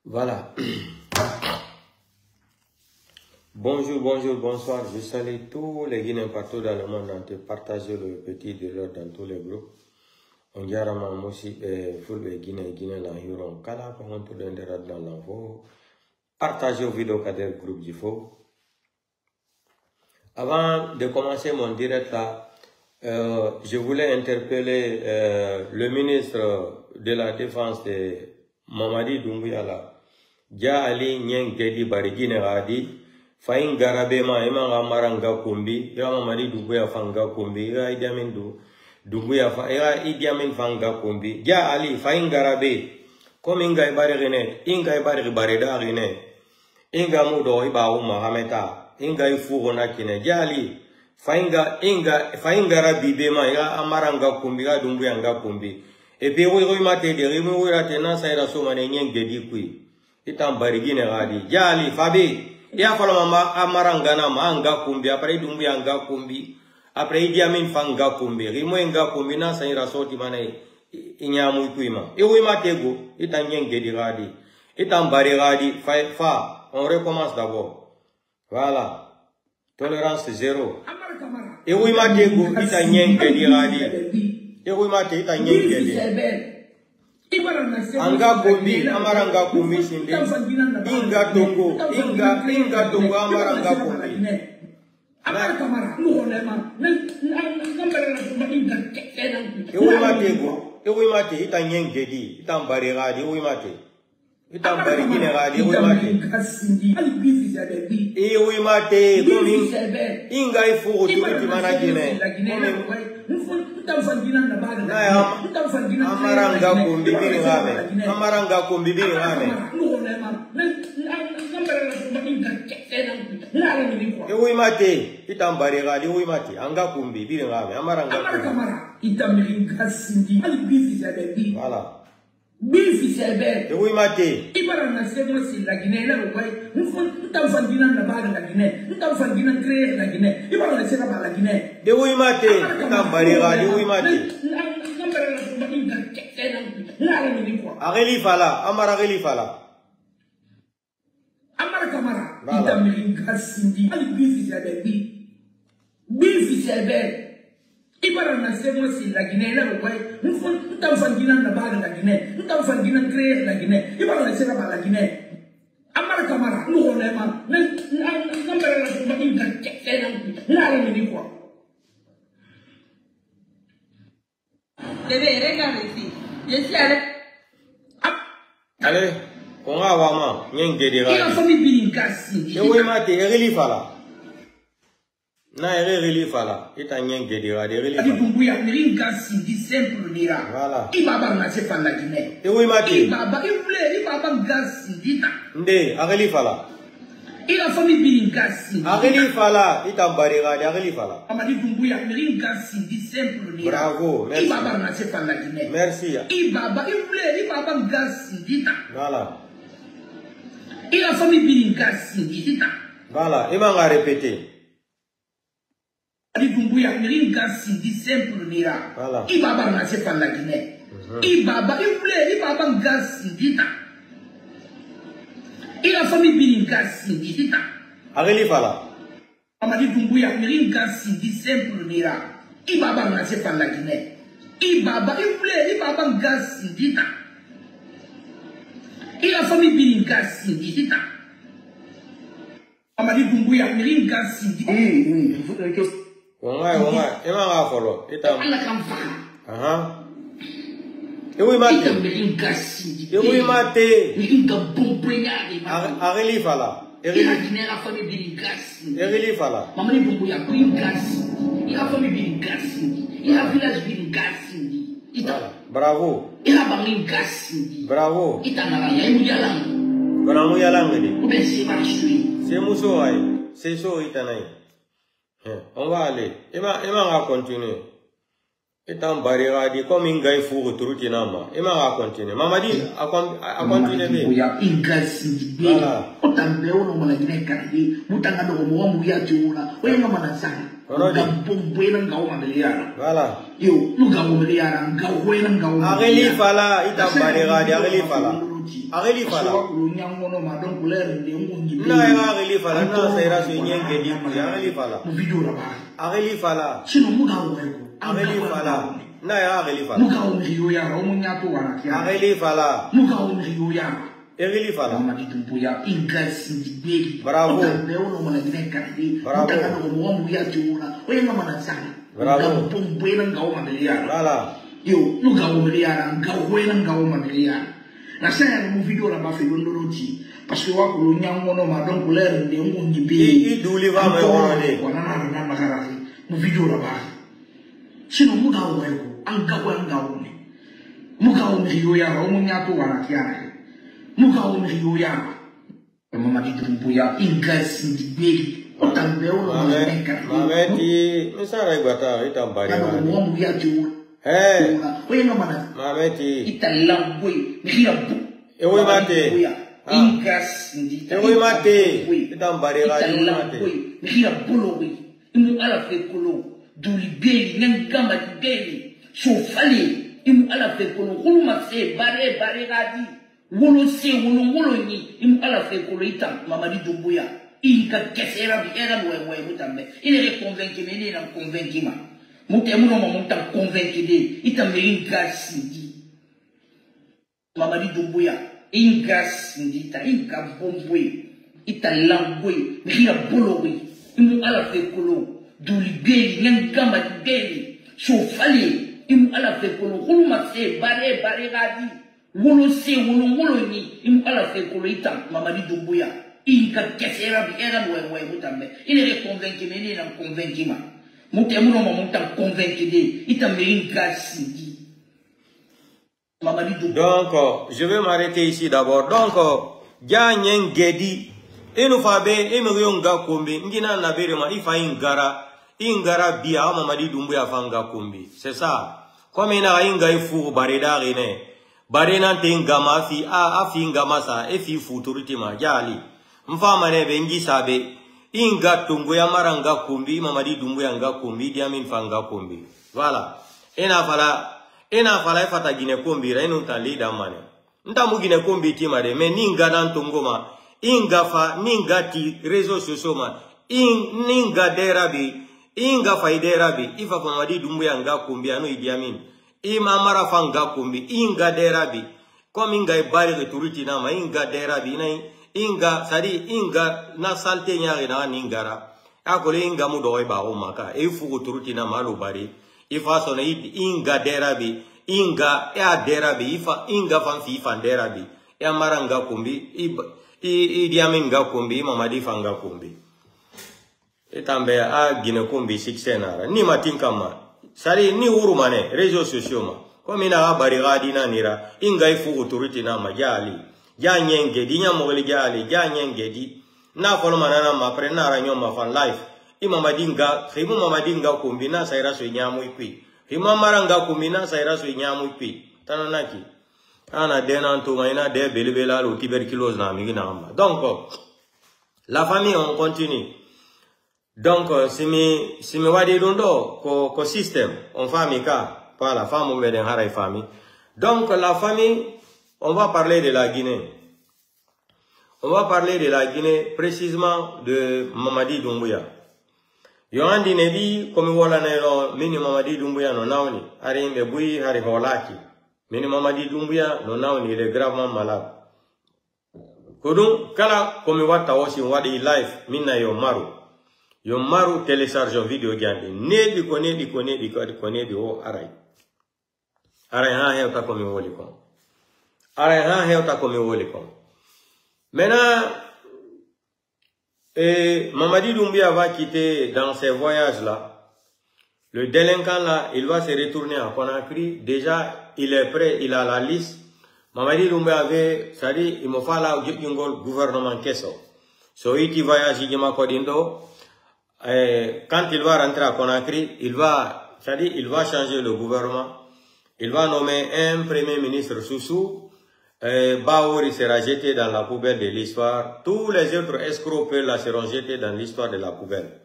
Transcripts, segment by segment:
Voilà. Bonjour, bonjour, bonsoir. Je salue tous les Guinéens partout dans le monde entier. Partagez le petit direct dans tous les groupes. On dirait aussi Fulbe Guinée, la Huron, Kala, comment tout le monde dans l'info. Partagez vos vidéos dans le groupe du faux. Avant de commencer mon direct là, je voulais interpeller le ministre de la Défense de Mamadi Doumbouya là. Ja Ali Nyeng Gedi Barigine Radi, Fain Garabema, Emma Maranga Kumbi, Mamadi Doumbouya Fanga Kumbi, Idiamin Doumbouya Idiamin Fanga Kumbi, Ja Ali, Fain Garabe, comme Inga Barigine, Inga Barida Rine, Inga Mudo Iba Mahameta, Inga Ifurona Kine, Ja Ali, Fain Garabi Bema, Amaranga Kumbi, Doumbouya Kumbi, et puis oui, mate de Rimu Ratena, Saïra Somane Nyeng Gedi Kui. Itam barigine radi jali fabi ya fala mama amarangana manga kumbi après Doumbouya anga kumbi après Idi Amin fanga kumbi rimo nga kumbi na saira soti manai inyamu kuima iwima tego itanyenge di radi itam bari radi fa on recommence d'abord voilà tolérance zéro iwima tego itanyenge di radi iwima te itanyenge di Anga kumbi, amaranga kumbi sindi. Inga tongo amaranga kumbi. Ewe mate, ita nyengedi, ita mbarigadi, ewe mate. Ita mbarigine gadi, ewe mate. Ewe mate, inga ifuru tuwiti managine. Amaranga kumbi bini ngame. Amaranga kumbi bini ngame. Ewe mate, itambari gadi ewe mate. Anga kumbi bini ngame. Amaranga kumbi. Voilà. Ewe mate. Ewe mate, itambari gadi ewe mate. Ageli fala, amara ageli fala. Amara kamara, itamirin kasindi, ali bifi sebe. Ibara na semo si la Guinée la rokai, ntam fangina na baga la Guinée, ntam fangina créer la Guinée. Ibara na sera ba la Guinée. Amara kamara, no nema, nambara la soma inga kena, la ni quoi. Allez, on va voir, il a famille Bilinkasi. Ewe mate, ereli fala. Na ereli fala. Ita nyenge dira, ereli fala. Doumbouya, Bilinkasi, di simple dira. Voilà. Ibaba na se fala Guinée. Ewe mate. Ibaba Gasi dita. Nde, ereli fala. Il a famille Bilinkasi. Ereli fala, ita barira, ereli fala. Amadi Doumbouya, Bilinkasi, di simple dira. Bravo, merci. Ibaba na se fala Guinée. Merci. Ibaba Gasi dita. Voilà. Il a famille Bilinkasi dita. Voilà, il m'a répété. Ali Doumbouya, Bilinkasi, di simple dira. Voilà. Ibaba na se fala Guinée. Ibaba Gasi dita. Il a famille Bilinkasi dita. Ereli fala. Amadi Doumbouya, Bilinkasi, di simple dira. Ibaba na se fala Guinée. Ibaba Gasi dita. Il a famille Bilinkasi dita. Amadi Doumbouya, Bilinkasi dita. Wonga, ema nga follow. Ita. Ala kamfa. Aha. Ewe mate. Bilinkasi. Ewe mate. Inga bombrengari. Ereli fala. Il a Guinée la famille Bilinkasi. Ereli fala. Amadi Doumbouya, Bilinkasi. Il a famille Bilinkasi. Il a village Bilinkasi. Ita. Bravo. Il a Bilinkasi. Bravo. Ita na ya muyalang. Kona muyalang ni. Ou bien c'est marchui. C'est muso ay. C'est so itanay. On va aller. Ima va continuer. Etant barira di comme inga ifuru turuti nama. Ima va continuer. Mamadi a continuer be. Oya ingasi be. Otambe ono mala Guinée kadi. Mutanga do mo mu ya tuna. Oya ngama na sana. Voilà. Areli fala itambare gadi areli fala. Areli fala. Na areli fala na sera sunyenge di areli fala. Areli fala. Areli fala. Na areli fala. Areli fala. Areli fala. Bravo. Bravo. Voilà. Yo, no gawo miliara, gawo miliara. Na saya mu video na ba fe londoroti parce que wa ko nyango no ma donc l'air de mo nyibi. I duli va me wone. Wana na makarafi. Mu video na ba. Sino mu gawo ko an gawo ne. Mu gawo mi yo ya ro mu nyato wana kiana. Mu gawo mi yo ya. Mama di tumpu ya ingas ndibeli. Mameti, misara ibata itambari. Hey, mameti. Italambwe, nihiabu. Ewe mate. Ingas ewe mate. Itambari la mate. Nihiabulowe. Imu ala fekolo. Dulibeli, nyangama dibeli. Sofali. Imu ala fekolo. Huluma se, bare gadi. Wolo se, wolo ni. Imu ala fekolo itam. Mamadi dumbuya. Il ka kesera bi era no ewe mutambe il est convaincu mais il est convaincu ma mutemu no mutam convaincu de itambe ingasi mamadi dumbuya ingasi ta inka bombwe italambwe ngia bolowe imu ala fekolo dulibeli ngamba dibeli sofali imu ala fekolo huluma se bare gadi wolo se wolo ni imu ala fekolo itam mamadi dumbuya il ka kesera bi era no ewe mutambe il est convaincu mais il est convaincu ma mutemu no mutam convaincu de itambe ingasi mamadi dumbuya. Donc je vais m'arrêter ici d'abord. Donc Ganyen Gedi enu fabe emeriyo nga kombi ngina na berema ifa ingara bia mamadi dumbuya fanga kombi. C'est ça. Comme ina inga ifu bareda rene barena tengama fi afi ngama sa efi futuriti ma jali mfama ne bengi sabe inga tungu ya maranga kombi mamadi dumbuya nga kombi diamin fanga kombi. Voilà. Ena fala ifata gine kombi ra enu talida mane ntamu gine kombi timare me ninga dan tungoma inga fa ninga ti réseaux sociaux ma ninga derabi inga faiderabi ifa mamadi dumbuya nga kombi anu idiamin ima mara fanga kombi inga derabi comme inga ibali returiti na ma inga derabi na inga sadi inga na salte nyare na ningara akole inga mudo ba o maka e fu turuti na malu bari ifa sona inga derabi inga ya derabi ifa inga fanfi fanderabi ya maranga kombi idiaminga kombi mamadi fanga kombi etambe a gine kombi siksenara ni matinkama sari ni urumane réseaux sociaux ma comme ina bari gadina nira inga ifu turuti na majali janyenge dinya mogli jali janyenge di na kono manana ma pre na ranyo ma fan life imamadinga khimu mamadinga kumbina saira so nyamu ikwi hima maranga kumbina saira so nyamu ikwi tananaki ana denanto maina de belebela lo tuberculose na migina amba. Donc la famille on continue. Donc si mi wadi dondo ko système on famille ka pas la femme on met dans la famille. Donc la famille on va parler de la Guinée. On va parler de la Guinée, précisément de Mamadi Doumbouya. Yohandi nebi komi wala nelo mini Mamadi Doumbouya no nauni ari mbebui hari holaki. Mini Mamadi Doumbouya no nauni il est gravement malade. Kodun kala komi wata wasi wadi live minna yo maru télécharge vidéo gandi nebi kone o arai. Arai ha hewta komi woli kon. Arai ha hewta komi woli kon. Maintenant, Mamadi Doumbouya va quitter dans ces voyages-là. Le délinquant là, il va se retourner à Conakry. Déjà, il est prêt, il a la liste. Mamadi Doumbouya avait, c'est-à-dire, il me faut là au gouvernement Kesso. So, il voyage, il m'a codindo. Quand il va rentrer à Conakry, il va, c'est-à-dire, il va changer le gouvernement. Il va nommer un premier ministre Soussou. Baouri sera jeté dans la poubelle de l'histoire. Tous les autres escrocs seront jetés dans l'histoire de la poubelle.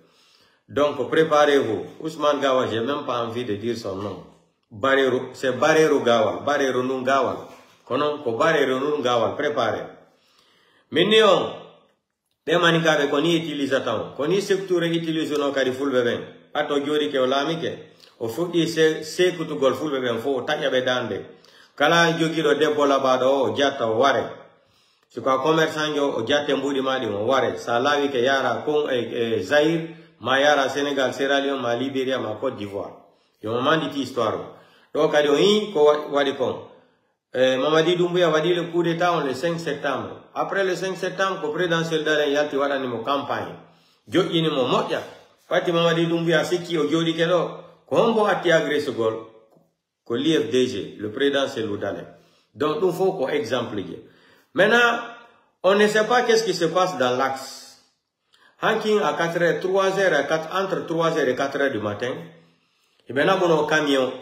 Donc, préparez-vous. Ousmane Gawal, j'ai même pas envie de dire son nom. C'est Barero Gawal. Barero Nun Gawal. Konon, ko Barero Nun Gawal. Préparez. Mignon. Des manikabe koni utilisateur. Koni secteur utilise no kadi full beben. Ato jori ke olami ke. O fuki se kutu gol full beben fo tanya be dande. Kala jogi do debola bado o jata o ware. Si kwa commerçant yo o jate mbudi madi o ware. Salawi ke yara kon Zaire. Ma yara Sénégal, Sierra Leone, ma Libéria, ma Côte d'Ivoire. Yo maman dit histoire. Donc, il y a ko wadikon. Mamadi Doumbouya va dire le coup d'état le 5 septembre. Après le 5 septembre, le présidentiel d'Alain Yalti wada ni mo campagne. Jo yini mo motia. Pati Mamadi Doumbouya siki o jodi kedo. Kombo ati agresse gol. Ko l'IFDG, le présidentiel d'Alain. Donc, il faut qu'on exemplifier. Maintenant, on ne sait pas qu'est-ce qui se passe dans l'axe. Hanking à 4h, 3h, entre 3h et 4h du matin. Et bien là, on a camion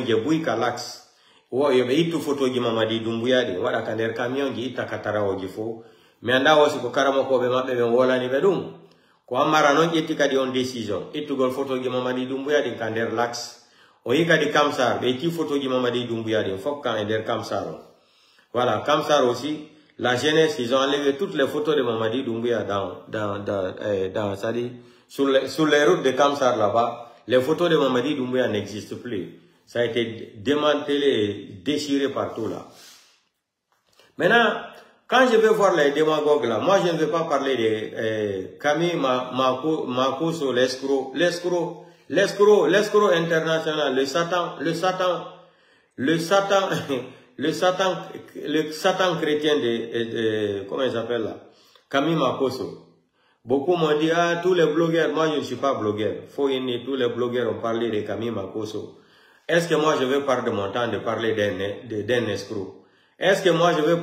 qui bouille à l'axe. Ou il y a tout photo de Mamadi Doumbouya, il y a un camion qui est à Katara ou Gifo. Mais on a aussi pour Karamoko, mais on a un bedum. Quand Maranon est une décision, et tout le photo de Mamadi Doumbouya, il y a un l'axe. Ou il y a des Kamsar, et tout photo de Mamadi Doumbouya, il faut qu'il y ait des Kamsar. Voilà, Kamsar aussi. La jeunesse, ils ont enlevé toutes les photos de Mamadi Doumbouya sur les routes de Kamsar là-bas. Les photos de Mamadi Doumbouya n'existent plus. Ça a été démantelé et déchiré partout là. Maintenant, quand je vais voir les démagogues là, moi je ne vais pas parler de Camille Makoso, l'escroc international, le Satan chrétien de comment il s'appelle là? Camille Makoso. Beaucoup m'ont dit, ah, tous les blogueurs, moi je ne suis pas blogueur. Tous les blogueurs ont parlé de Camille Makoso. Est-ce que moi je vais perdre mon temps de parler d'un escroc? Est-ce que moi je vais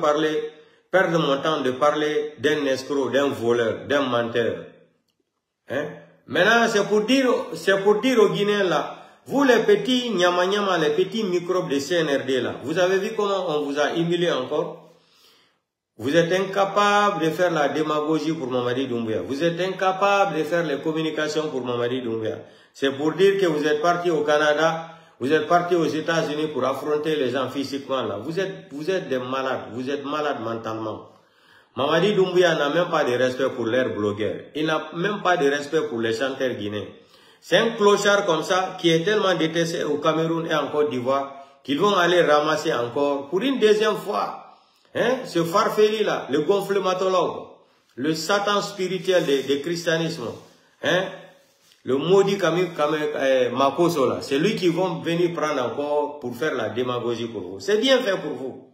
perdre mon temps de parler d'un escroc, d'un voleur, d'un menteur? Hein? Maintenant, c'est pour dire aux Guinéens là, vous les petits nyama, les petits microbes de CNRD là, vous avez vu comment on vous a humilié encore? Vous êtes incapable de faire la démagogie pour Mamadi Doumbouya. Vous êtes incapable de faire les communications pour Mamadi Doumbouya. C'est pour dire que vous êtes parti au Canada, vous êtes parti aux États-Unis pour affronter les gens physiquement là. Vous êtes des malades, vous êtes malades mentalement. Mamadi Doumbouya n'a même pas de respect pour leurs blogueurs. Il n'a même pas de respect pour les chanteurs guinéens. C'est un clochard comme ça qui est tellement détesté au Cameroun et en Côte d'Ivoire qu'ils vont aller ramasser encore pour une deuxième fois. Hein, ce farfeli là, le gonflematologue, le Satan spirituel du christianisme, hein, le maudit Camille Makoso là, c'est lui qui vont venir prendre encore pour faire la démagogie pour vous. C'est bien fait pour vous.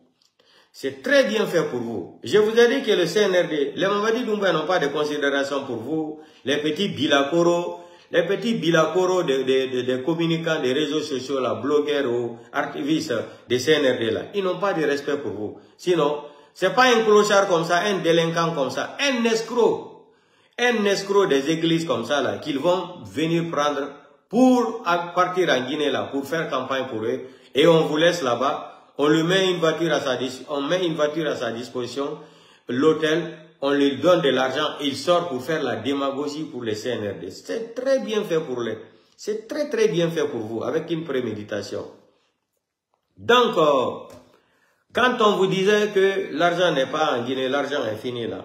C'est très bien fait pour vous. Je vous ai dit que le CNRD, les Mamadi Doumbouya n'ont pas de considération pour vous, les petits bilakoro des communicants des réseaux sociaux, là, blogueurs ou activistes des CNRD là, ils n'ont pas de respect pour vous. Sinon, c'est pas un clochard comme ça, un délinquant comme ça, un escroc des églises comme ça là, qu'ils vont venir prendre pour partir en Guinée là, pour faire campagne pour eux, et on vous laisse là-bas, on lui met une voiture à sa disposition, l'hôtel. On lui donne de l'argent, il sort pour faire la démagogie pour les CNRD. C'est très bien fait pour les. C'est très très bien fait pour vous, avec une préméditation. Donc, quand on vous disait que l'argent n'est pas en Guinée, l'argent est fini là.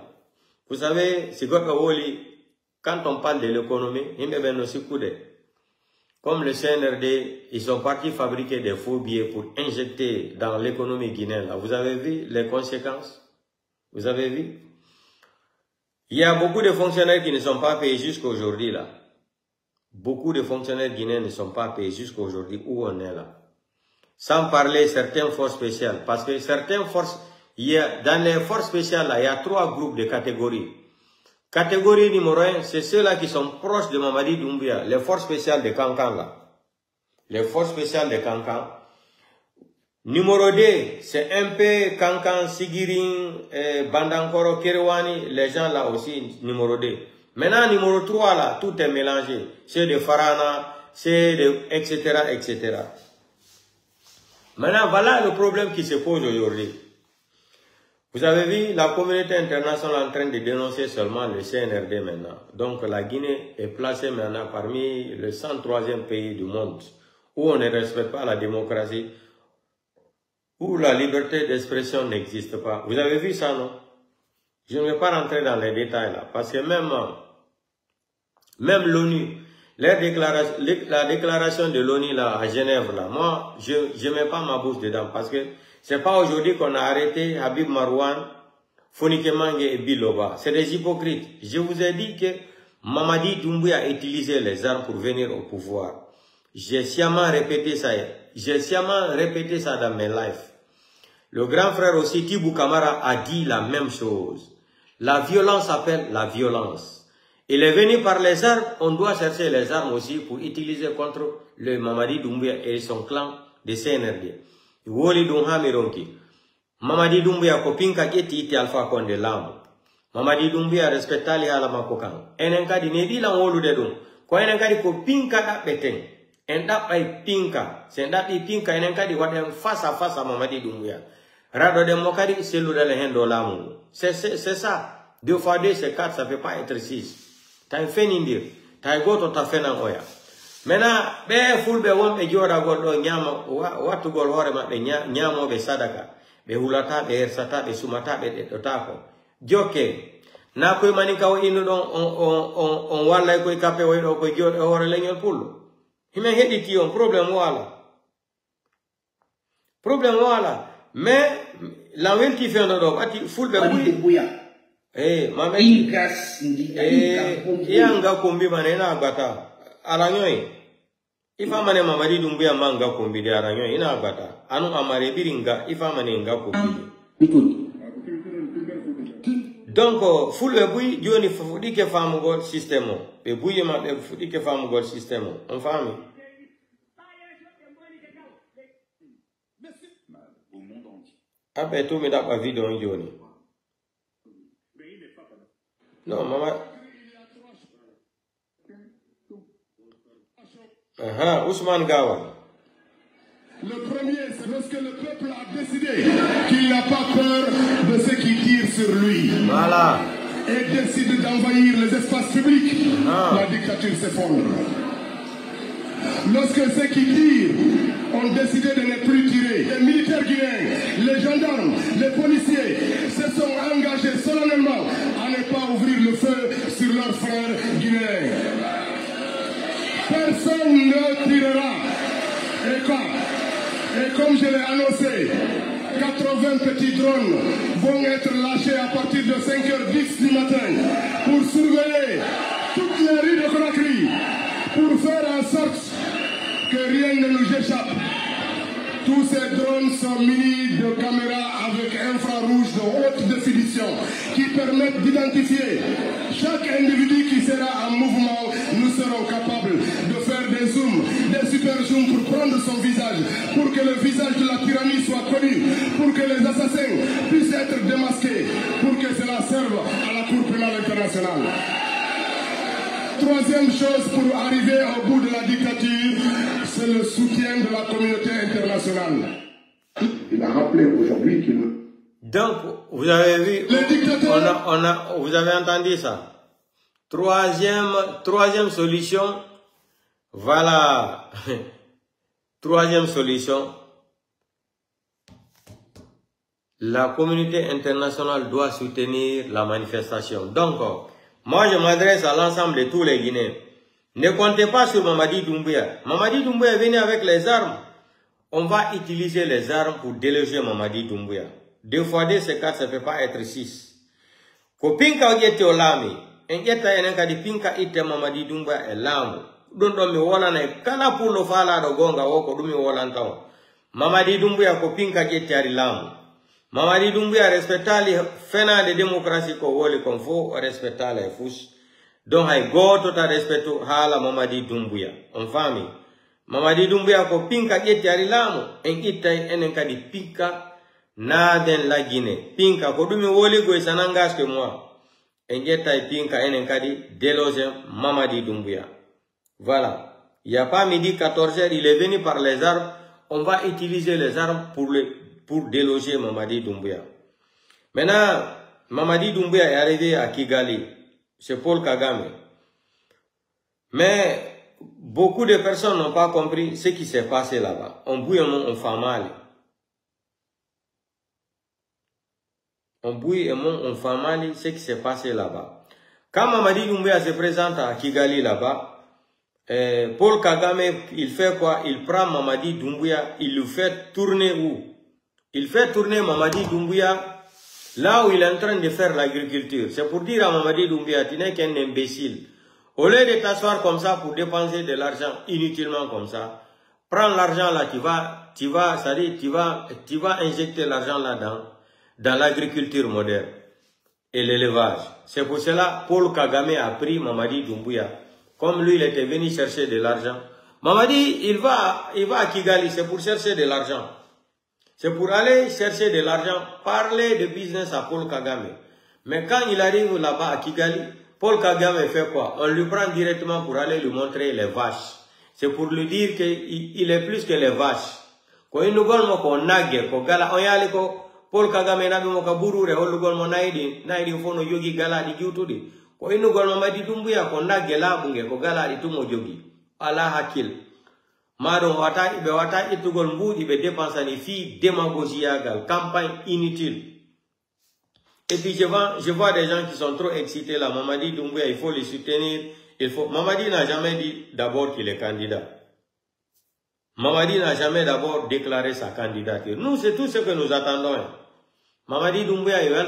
Vous savez, c'est quoi quand on parle de l'économie, comme le CNRD, ils sont partis fabriquer des faux billets pour injecter dans l'économie guinéenne là. Vous avez vu les conséquences? Vous avez vu? Il y a beaucoup de fonctionnaires qui ne sont pas payés jusqu'à aujourd'hui là. Beaucoup de fonctionnaires guinéens ne sont pas payés jusqu'à aujourd'hui où on est là. Sans parler certaines forces spéciales. Parce que certaines forces, dans les forces spéciales là, il y a 3 groupes de catégories. Catégorie numéro 1, c'est ceux-là qui sont proches de Mamadi Doumbouya. Les forces spéciales de Kankan là. Les forces spéciales de Kankan. Numéro 2, c'est un peu Kankan, Sigirin, Bandankoro, Kerewani, les gens là aussi, numéro 2. Maintenant, numéro 3 là, tout est mélangé. C'est de Farana, c'est de, etc., etc. Maintenant, voilà le problème qui se pose aujourd'hui. Vous avez vu la communauté internationale en train de dénoncer seulement le CNRD maintenant. Donc la Guinée est placée maintenant parmi le 103e pays du monde où on ne respecte pas la démocratie, où la liberté d'expression n'existe pas. Vous avez vu ça, non? Je ne vais pas rentrer dans les détails là, parce que même l'ONU, la déclaration de l'ONU là à Genève là, moi je ne mets pas ma bouche dedans parce que c'est pas aujourd'hui qu'on a arrêté Habib Marouane, Fonike Mange et Biloba. C'est des hypocrites. Je vous ai dit que Mamadi Doumbouya a utilisé les armes pour venir au pouvoir. J'ai sciemment répété ça. J'ai sciemment répété ça dans mes lives. Le grand frère aussi, Tibou Kamara, a dit la même chose. La violence appelle la violence. Il est venu par les armes, on doit chercher les armes aussi pour utiliser contre le Mamadi Doumbouya et son clan de CNRD. Woli dum hamironki. Mamadi Doumbouya ko pinka keti iti Alpha Condé lamu. Mamadi Doumbouya respectali ala makokan. Enen kadi ne di la wolu de dum. Ko enen kadi ko pinka da beten. En da ay pinka. Sen da pinka enen kadi waden face à face à Mamadi Doumbouya. Rado de mokadi selu de hendo lamu. C'est ça. 2 fois 2 c'est 4, ça fait pas être 6. T'as fait nindir. T'as goto ta fait nan oya. Maintenant, be fulbe won e joda goddo nyama watu gol hore mabbe nyamo be sadaka be hulata be hersata be sumata be dedota ko jokke na koy manika o inu don on walla koy kape way do koy jodo hore leñol pullo hime hediti on problème wala mais la wenti fe do ati fulbe buya mame ingas yanga kombi manena agata aranyoy ifa mane Mamadi Doumbouya manga kombi de aranyoy ina agata anu amare biringa ifa mane nga kombi donc fulbe buy joni fudi ke famu gol système be buye ma be fudi ke famu gol système on fami abe to me da ba video joni non mama Ousmane Gawa. Le premier, c'est lorsque le peuple a décidé qu'il n'a pas peur de ceux qui tirent sur lui. Voilà. Et décide d'envahir les espaces publics. La dictature s'effondre. Lorsque ceux qui tirent ont décidé de ne plus tirer, les militaires guinéens, les gendarmes, les policiers se sont engagés solennellement à ne pas ouvrir le feu sur leurs frères guinéens. Personne ne tirera. Et comme je l'ai annoncé, 80 petits drones vont être lâchés à partir de 5h10 du matin pour surveiller toutes les rues de Conakry, pour faire en sorte que rien ne nous échappe. Tous ces drones sont munis de caméras avec infrarouge de haute définition qui permettent d'identifier chaque individu qui sera en mouvement. Nous serons capables de faire des zooms, des super zooms pour prendre son visage, pour que le visage de la tyrannie soit connu, pour que les assassins puissent être démasqués, pour que cela serve à la Cour pénale internationale. Troisième chose pour arriver au bout de la dictature, c'est le soutien de la communauté internationale. Il a rappelé aujourd'hui qu'il... Donc, vous avez vu, vous avez entendu ça. Troisième solution, voilà. Troisième solution, la communauté internationale doit soutenir la manifestation. Donc, moi je m'adresse à l'ensemble de tous les Guinéens. Ne comptez pas sur Mamadi Doumbouya. Mamadi Doumbouya est venu avec les armes. On va utiliser les armes pour déloger Mamadi Doumbouya. 2 fois 2 c'est 4, ça ne peut pas être 6. Ko pinka ojete olami. Engeta enenka di pinka ite Mamadi Doumbouya e lamu. Dondo mi wona na kala pulo fala do gonga woko dumi wona ntawo. Mamadi Doumbouya ko pinka jete ari lamu. Mamadi Doumbouya respectali fena de démocratie ko woli kon fo respectali e fous. Donc hay goto ta respecto hala Mamadi Doumbouya. On fami. Mamadi Doumbouya ko pinka jete ari lamu. En itta enenka di pinka na den la Guinée. Pinka ko dumi woli go sanangas ke moi. En jeta pinka enenka di déloger Mamadi Doumbouya. Voilà. Il n'y a pas midi 14h, il est venu par les armes. On va utiliser les armes pour déloger Mamadi Doumbouya. Maintenant, Mamadi Doumbouya est arrivé à Kigali. C'est Paul Kagame. Mais beaucoup de personnes n'ont pas compris ce qui s'est passé là-bas. On bouille on fait mal. On bouille et on fait mal ce qui s'est passé là-bas. Quand Mamadi Doumbouya se présente à Kigali là-bas, Paul Kagame, il fait quoi? Il prend Mamadi Doumbouya, il le fait tourner où? Il fait tourner Mamadi Doumbouya là où il est en train de faire l'agriculture. C'est pour dire à Mamadi Doumbouya, tu n'es qu'un imbécile. Au lieu de t'asseoir comme ça pour dépenser de l'argent inutilement comme ça, prends l'argent là, tu vas injecter l'argent là-dedans, dans l'agriculture moderne et l'élevage. C'est pour cela Paul Kagame a pris Mamadi Doumbouya. Comme lui, il était venu chercher de l'argent. Mamadi, il va à Kigali, c'est pour chercher de l'argent. C'est pour aller chercher de l'argent, parler de business à Paul Kagame. Mais quand il arrive là-bas à Kigali, Paul Kagame fait quoi? On lui prend directement pour aller lui montrer les vaches. C'est pour lui dire qu'il est plus que les vaches. Quand il nous dit qu'on a Paul Kagame n'a pas bourré, on lui dit qu'on fono yogi gala di jutudi. Quand il nous dit Mamadi Doumbouya qu'on a gela bunge ko gala di tumo yogi. Allah hakil. Madon wata itugol mbu ibe dépenser les filles démagogie gal campagne inutile. Et puis je vois des gens qui sont trop excités là. Mamadi Doumbouya, il faut les soutenir. Mamadi n'a jamais dit d'abord qu'il est candidat. Mamadi n'a jamais d'abord déclaré sa candidature. Nous, c'est tout ce que nous attendons. Mamadi Doumbouya est un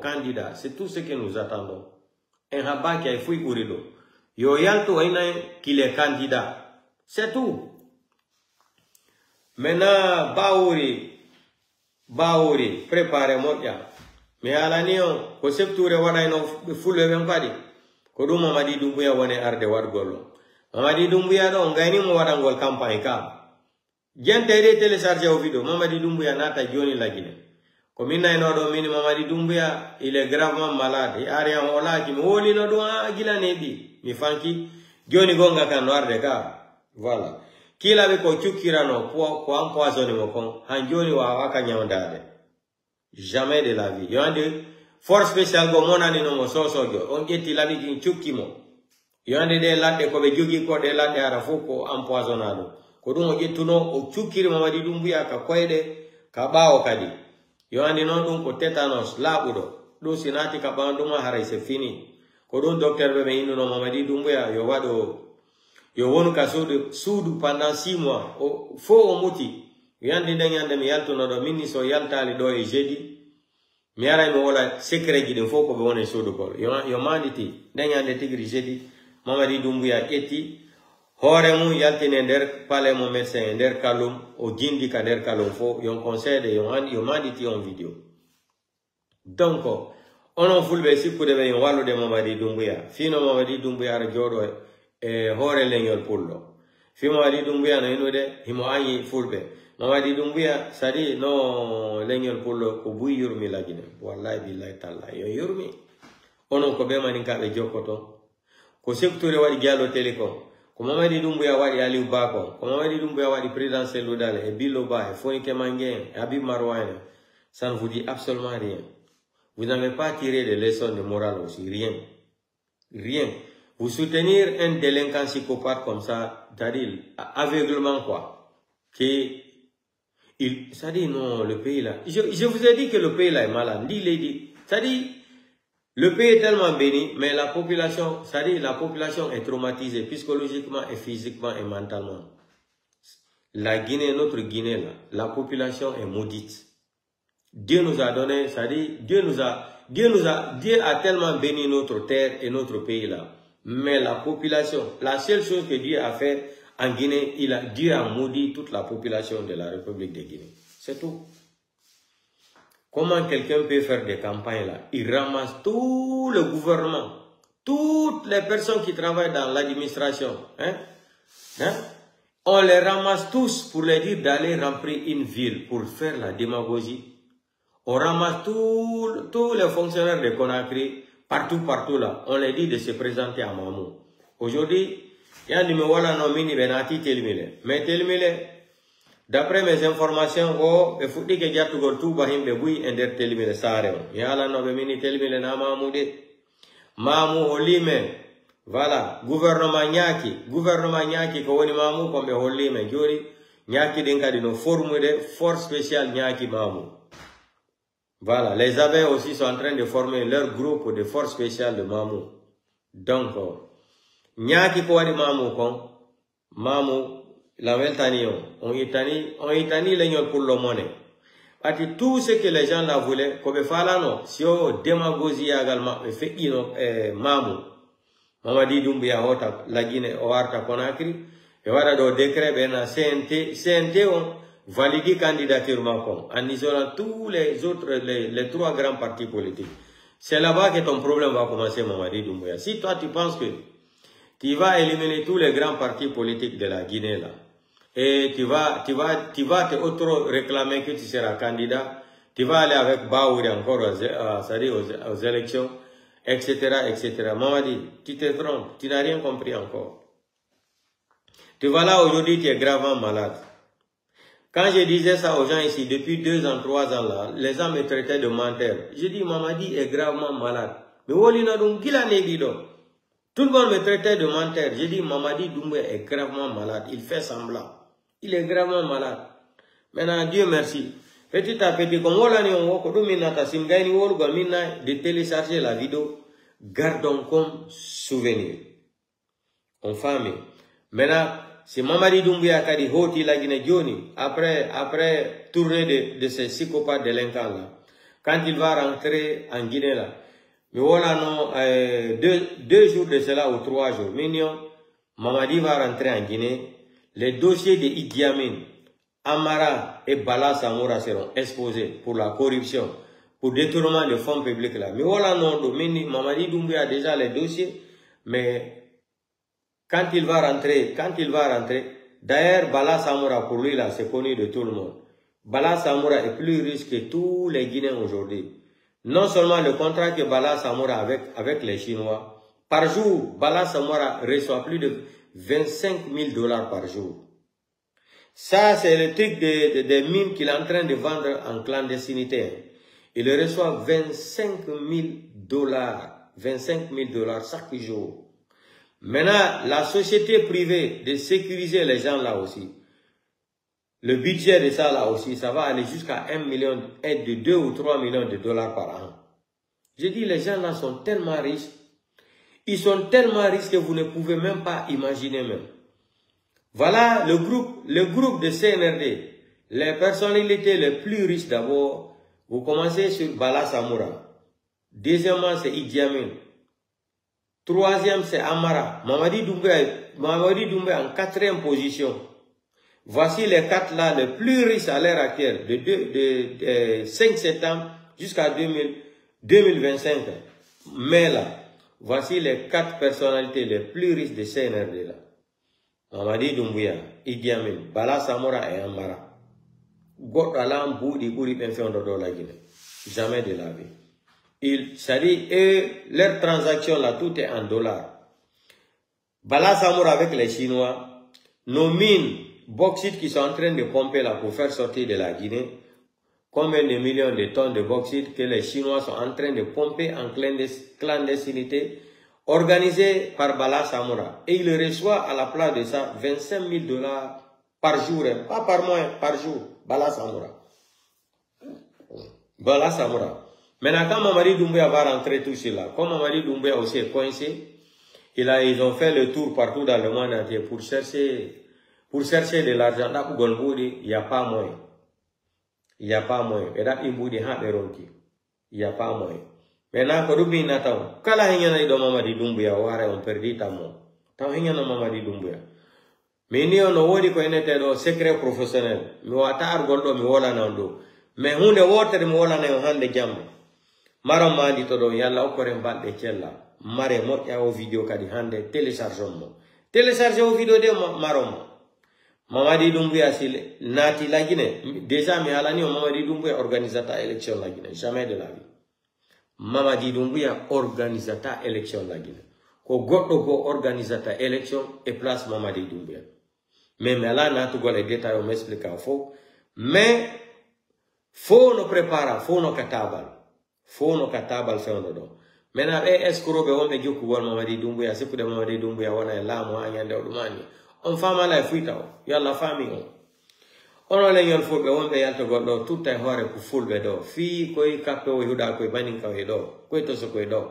candidat. C'est tout ce que nous attendons. Un rabat qui a fouillé Kourido. Qu'il est candidat. C'est tout. Maintenant, Baouri, préparez-moi. Mais à l'année, ko septure wana ino fulle ben padi ko dum Mamadi Doumbouya wone arde wargolo Mamadi Doumbouya do ngani mo wadangol campagne ka gente de télécharger au vidéo Mamadi Doumbouya nata joni la Guinée ko minna ino do mini Mamadi Doumbouya il est gravement malade et arian ola ki woli no do agila nebi mi fanki joni gonga kan warde ka voilà kila be ko chukirano ko empoisonné mo kon han joni wa waka nyawdade. Jamais de la vie. Il y a des forces spéciales comme on a dit non, on dit la vie d'une chukimo. Il y a des lattes comme Jugi, des lattes à la fouco empoisonnado. Kodon on dit tout non, au chukiri Mamadi Doumbouya, Kakwede, Kabao Kadi. Il y a des noms donc tétanos, labudo. Do sinati kabanduma haray, c'est fini. Kodon docteur Bebe inu no Mamadi Doumbouya, yo wado, yo wonu ka sudu pendant 6 mois. Faux au mouti. Yandi danyande mi yalto no do minni so yaltali do e jeudi mi ara mi wala secret gi den foko be wona sodo ko yo manditi danyande tigri jeudi Mamadi Doumbouya eti hore mu yaltine der palais mo médecin der kalum o jindi ka der kalum fo yo conseil de yo manditi en vidéo donc on fulbe sikku de be wallo de Mamadi Doumbouya fino Mamadi Doumbouya ara jodo e hore leñol pullo fi Mamadi Doumbouya no inude himo anyi fulbe Mamadi Doumbouya, ça dit, non, l'engel pour le koubou yurmi la Guinée. Wallahi billahi talla, yo yurmi. Ono ko be maninka be jokoto. Ko sekture wadi giallo telecom. Ko Mamadi Doumbouya wadi Aliou Bako. Ko Mamadi Doumbouya wadi président Selodale, et Bilo Ba, et Fonike Manguien, et Habib Marouane. Ça ne vous dit absolument rien. Vous n'avez pas tiré de leçons de morale aussi, rien. Rien. Vous soutenir un délinquant psychopathe comme ça, c'est-à-dire, aveuglement quoi. Ça dit non, le pays là. Je vous ai dit que le pays là est malade. Ça dit, le pays est tellement béni, mais la population, ça dit, la population est traumatisée psychologiquement et physiquement et mentalement. La Guinée, notre Guinée là, la population est maudite. Dieu nous a donné, ça dit, Dieu a tellement béni notre terre et notre pays là. Mais la population, la seule chose que Dieu a fait en Guinée, Dieu a maudit toute la population de la République de Guinée. C'est tout. Comment quelqu'un peut faire des campagnes là? Il ramasse tout le gouvernement, toutes les personnes qui travaillent dans l'administration. On les ramasse tous pour les dire d'aller remplir une ville pour faire la démagogie. On ramasse tous les fonctionnaires de Conakry, partout là. On les dit de se présenter à Mamou. Aujourd'hui, il y a des gens qui ont mais D'après mes informations, oh, e fuɗɗi ke jattugol tuba himɓe buyi e nder telimile saare o. Mi halannoɓe mini telimile na mamu de. Mamu hollime, voilà, gouvernement ñaaki ko woni mamu komɓe hollime joni ñaaki ɗin kadi no formude force spéciale ñaaki mamu. Voilà, les abeilles aussi sont en train de former leur groupe de force spéciale de mamu. Donc, ñaaki ko waɗi mamu kon, mamu la weltani on itani leñol pour le monnaie. Ati tout ce que les gens la voulaient, koɓe falano, si o démagogie également, e feƴƴino mamu. Mamadi Doumbouya hota la Guinée o warta Conakry, e waɗa ɗo décret ɓena CNT on valide candidature makon, en isolant tous les autres, les trois grands partis politiques. C'est là-bas que ton problème va commencer, Mamadi Doumbouya. Si toi tu penses que tu vas éliminer tous les grands partis politiques de la Guinée là, et tu vas te auto-réclamer que tu seras candidat, tu vas aller avec Baouri encore aux élections, etc., etc. Mamadi, tu te trompes, tu n'as rien compris encore. Tu vas là aujourd'hui, tu es gravement malade. Quand je disais ça aux gens ici, depuis 2 ans, 3 ans là, les gens me traitaient de menteur. Je dis, Mamadi est gravement malade. Mais tout le monde me traitait de menteur. Je dis, Mamadi Doumbouya est gravement malade. Il fait semblant. Il est gravement malade. Maintenant, Dieu merci. Petit à petit, comme on l'a dit, de télécharger la vidéo, gardons comme souvenir. En famille. Maintenant, c'est Mamadi Doumbouya qui a dit, Hoti la Guinée Dioni, après tourner de ces psychopathes délinquants là, quand il va rentrer en Guinée là, mais voilà, non, 2 jours de cela ou 3 jours, mignon, Mamadi va rentrer en Guinée. Les dossiers de Idi Amin, Amara et Bala Samoura seront exposés pour la corruption, pour détournement de fonds publics là. Mais voilà, non, Mamadi Doumbouya a déjà les dossiers, mais quand il va rentrer, d'ailleurs, Bala Samoura, pour lui là, c'est connu de tout le monde. Bala Samoura est plus riche que tous les Guinéens aujourd'hui. Non seulement le contrat que Bala Samoura avec les Chinois, par jour, Bala Samoura reçoit plus de 25 000 $ par jour. Ça, c'est le truc des mines qu'il est en train de vendre en clandestinité. Il reçoit 25 000 $. 25 000 $ chaque jour. Maintenant, la société privée de sécuriser les gens là aussi. Le budget de ça là aussi, ça va aller jusqu'à 1 million, de 2 ou 3 millions de $ par an. Je dis, les gens là sont tellement riches. Ils sont tellement riches que vous ne pouvez même pas imaginer même. Voilà le groupe de CNRD. Les personnalités les plus riches d'abord. Vous commencez sur Bala Samoura. Deuxièmement, c'est Idi Amin. Troisième, c'est Amara. Mamadi Doumbouya en 4e position. Voici les 4 là, les plus riches à l'heure actuelle, de 5 septembre jusqu'à 2025. Mais là, voici les 4 personnalités les plus riches de CNRD là. Mamadi Doumbouya, Idi Amin, Bala Samoura et Amara. Jamais de la vie. C'est-à-dire, leurs transactions là, tout est en dollars. Bala Samoura avec les Chinois, nos mines, bauxite qui sont en train de pomper là pour faire sortir de la Guinée, combien de millions de tonnes de bauxite que les Chinois sont en train de pomper en clandestinité, organisé par Bala Samoura. Et il reçoit à la place de ça 25 000 $ par jour, hein, pas par mois, par jour. Bala Samoura. Bala Samoura. Maintenant, quand Mamadi Doumbouya va rentrer tout cela, comme Mamadi Doumbouya aussi est coincé, ils ont fait le tour partout dans le monde entier pour chercher de l'argent. Il n'y a pas moyen. Il n'y a pas moyen. Il n'y a pas moyen. Maintenant, Korubi Natao, Kala Hingana do Mamadi Doumbouya, on perdit ta mort. Tao Hingana Mamadi Doumbouya. Mais ni on wodi ko enete do secret professionnel. Mi wata argoldo mi wola nando. Mais hunde wotere mi wola na hande jambe. Maro mandi to do yalla okore balde cella. Mare moƴƴa o vidéo kadi hande télécharge mo. Télécharge o vidéo de maromo. Mamadi Doumbouya sil nati la Guinée. Déjà mi alani o Mamadi Doumbouya organisata élection la Guinée. Jamais de la vie. Mamadi Doumbouya organisata élection la Guinée. Ko goddo ko organisata élection et place Mamadi Doumbouya. Mais là, n'a tout les détails, on m'explique à faux. Mais, faut nous préparer, faut nous katabal. Faut nous katabal faire un don. Maintenant, est-ce que on est joku wal Mamadi Doumbouya, c'est pour de Mamadi Doumbouya, on est là, moi, yande odumani. On femme la fuita, y'a la famille. On a les faut be on be yalto goddo tout ay hore ku fulbe do. Fi koy kappe o huda koy banin kawe do. Koy to so koy do.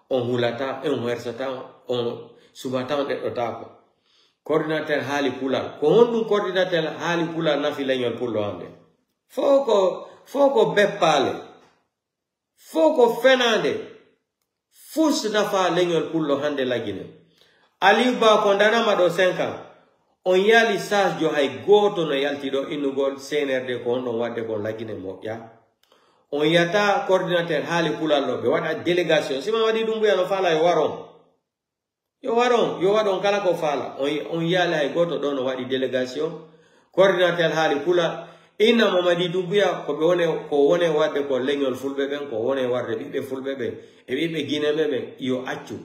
On hulata e on wersata on subata on de otako. Coordinateur hali pula. Ko hondu coordinateur hali pula na fi leñol pullo ande. Foko beppale. Foko fenande. Fus nafa leñol pullo hande la Guinée. Ali ba condamna ma do 5 ans. On yali sas jo hay goto no yaltido inugol CNRD ko on wadde ko la Guinée mo ya. On yata coordinateur hali pula lo be wada délégation. Si Mamadi Doumbouya no fala yo waron. Yo waron kala ko fala. On yali hay goto do no wadi délégation. Coordinateur hali pula ina Mamadi Doumbouya ko be wone wadde ko leñol fulbe ben ko wone warde bibe fulbe ben e bibe Guinée ben yo accu.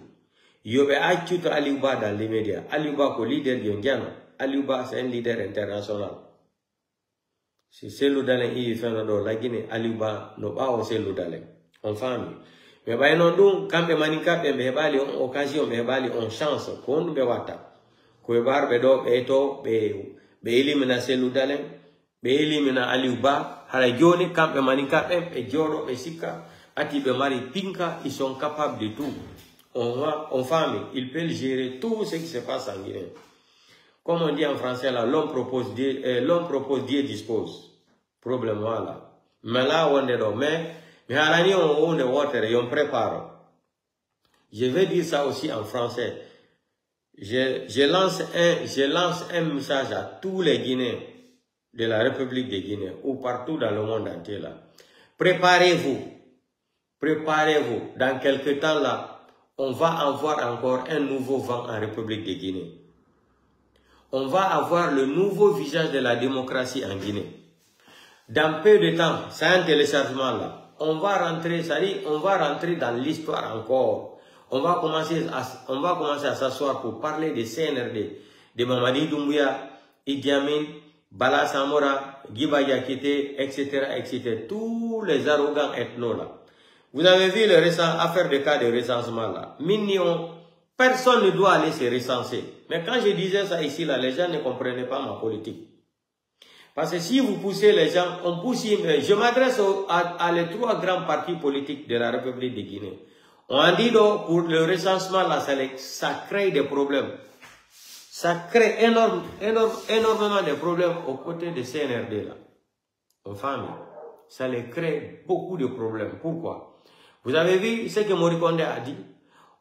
Yo be accu to Aliou Ba dans les médias. Aliou Ba ko leader yo ngano. Aliou Ba c'est un leader international. Si c'est le dalin il fait no la Guinée Aliou Ba no ba o c'est le dalin. On famille. Mais ba non dum kambe manika be bali on occasion be bali on chance ko on be wata. Ko barbe do be to be elimina c'est le dalin. Be elimina Aliou Ba hala joni kambe manika be jodo be sika ati be mari pinka ils sont capables de tout. On famille, ils peuvent gérer tout ce qui se passe en Guinée. Comme on dit en français, là, l'homme propose, Dieu dispose. Problème, voilà. Mais là, on est là. Mais on est water et on prépare. Je vais dire ça aussi en français. Je lance un message à tous les Guinéens de la République de Guinée ou partout dans le monde entier, là. Préparez-vous. Préparez-vous. Dans quelques temps, là, on va avoir encore un nouveau vent en République de Guinée. On va avoir le nouveau visage de la démocratie en Guinée. Dans peu de temps, c'est un téléchargement là. On va rentrer, ça dit, on va rentrer dans l'histoire encore. On va commencer à s'asseoir pour parler des CNRD, de Mamadi Doumbouya, Idi Amin, Bala Samora, Guiba Yakite, etc. Tous les arrogants ethnos là. Vous avez vu le récent affaire de cas de recensement là. Mignon, personne ne doit aller se recenser. Mais quand je disais ça ici là, les gens ne comprenaient pas ma politique. Parce que si vous poussez les gens, on pousse. Je m'adresse à les 3 grands partis politiques de la République de Guinée. On a dit donc pour le recensement là, ça crée des problèmes. Ça crée énormément de problèmes aux côtés de CNRD là. Aux familles. Ça les crée beaucoup de problèmes. Pourquoi? Vous avez vu ce que Morikonde a dit?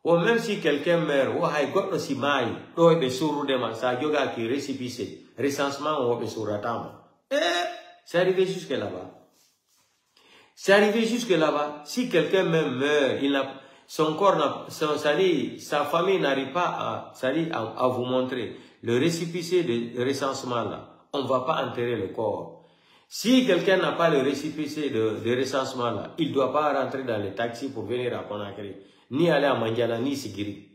Ou même si quelqu'un meurt, ou hay goto si mai, do be suru de man sa yoga qui récépissé, recensement ou be suratama. C'est arrivé jusque là-bas. C'est arrivé jusque là-bas. Si quelqu'un même meurt, son corps, sa famille n'arrive pas à vous montrer le récépissé de recensement là. On ne va pas enterrer le corps. Si quelqu'un n'a pas le récépissé de recensement là, il ne doit pas rentrer dans les taxis pour venir à Conakry, ni aller à Mandiana, ni Sigiri.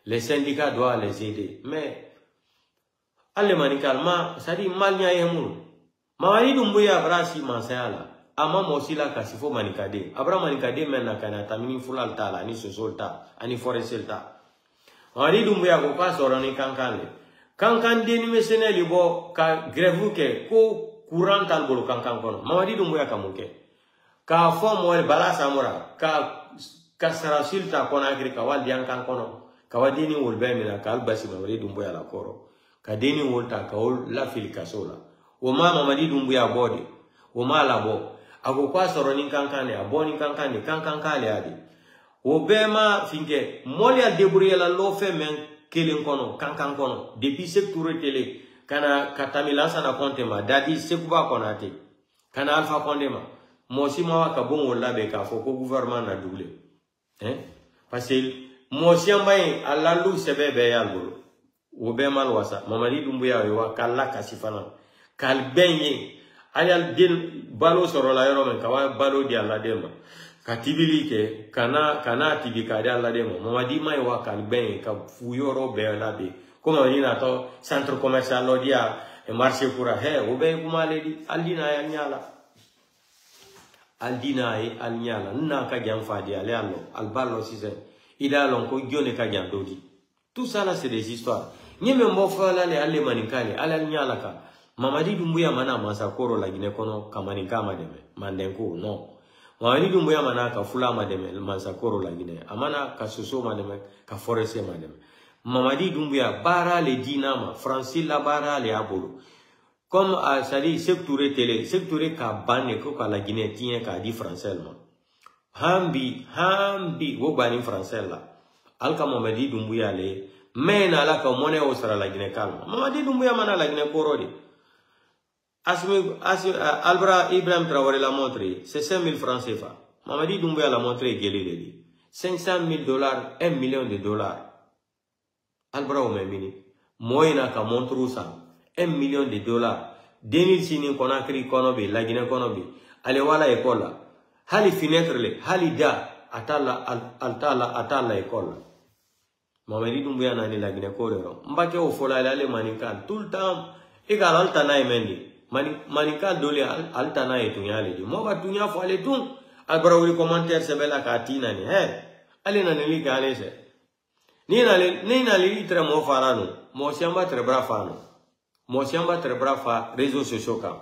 Les syndicats doivent les aider. Mais, allez manicalement, ça dit mal n'y a rien. Mamadi Doumbouya brasi mansayala. Ama mosila kasifo manikade. Abra manikade mena kanata mini fulal tala, ani sosolta, ani foreselta. Mamadi Doumbouya ko pas soroni kankane. Kankan deni mesene libo ka grevuke ko courant talbolo kankan kono. Mamadi Doumbouya kamuke. Ka fo mo Bala Samora ka sarasilta Conakry ka wal diankan kono. Ka wadini wol be mina ka albasi Mamadi Doumbouya la koro. Ka deni wolta ka wol la fil kasola. O ma Mamadi Doumbouya bodi. O ma la bo. Ako kwa soroni kankane aboni kankane kankankale adi. O be ma finke moli al debrouiller la lo fe men kelen kono kankan kono depuis secteur télé kana katamila sana konte ma dadi sekuba konate kana Alpha Condé ma mosi ma ka bon wala be ka fo ko gouvernement na doublé parce que mosi mbay alla lu sebe be yalgo o be mal wasa Mamadi Doumbouya wa kala kasifana kal benye ayal din balo soro la yoro men kawa balo di alla dema katibili ke kana tibi ka di alla dema Mamadi mai wa kal benye ka fuyoro be la be comme on dit dans centre commercial l'odia et marché pour he obe kuma ledi aldina ya nyala aldina e alnyala nna ka jam fadi ale allo alballo sise ida lon ko jone ka jam dodi tout ça là c'est des histoires nyeme mbofa la le alle maninkale ala nyala ka Mamadi Doumbouya mana masakoro la Guinée kono kamaninka mademe mandenko non Mamadi Doumbouya mana ka fula mademe masakoro la Guinée amana ka soso mademe ka forese mademe Mamadi Doumbouya bara le dinama Francis la bara le abolo comme ça dit secteur télé secteur ka banne ko ka la Guinée tient ka di français ma hambi wo bani français la alka Mamadi Doumbouya le mena la ka monnaie au sera la Guinée calme Mamadi Doumbouya mana la Guinée korodi Albra Ibrahim Traoré l'a montré, c'est 5 000 francs CFA. Mamadi Doumbouya l'a montré, 500 000 $, 1 million de dollars. Albra Oumemini, Moïna ka montre ça, 1 million de dollars. 2000 sini Conakry Konobi, la Guinée Konobi, allez wala école. Hali fenêtre le, hali da, atala école. Mamadi Doumbouya nani la Guinée Korero. Mbake au fola ale manikan, tout le temps, égal altana emendi. Manika dole altana etunyale di mo ba tunya fo ale tun albara wuri commentaire sebela ka tina ni ale na ni ka ale se ni na li tre mo farano mo siamba tre brafano mo siamba tre brafa réseaux sociaux ka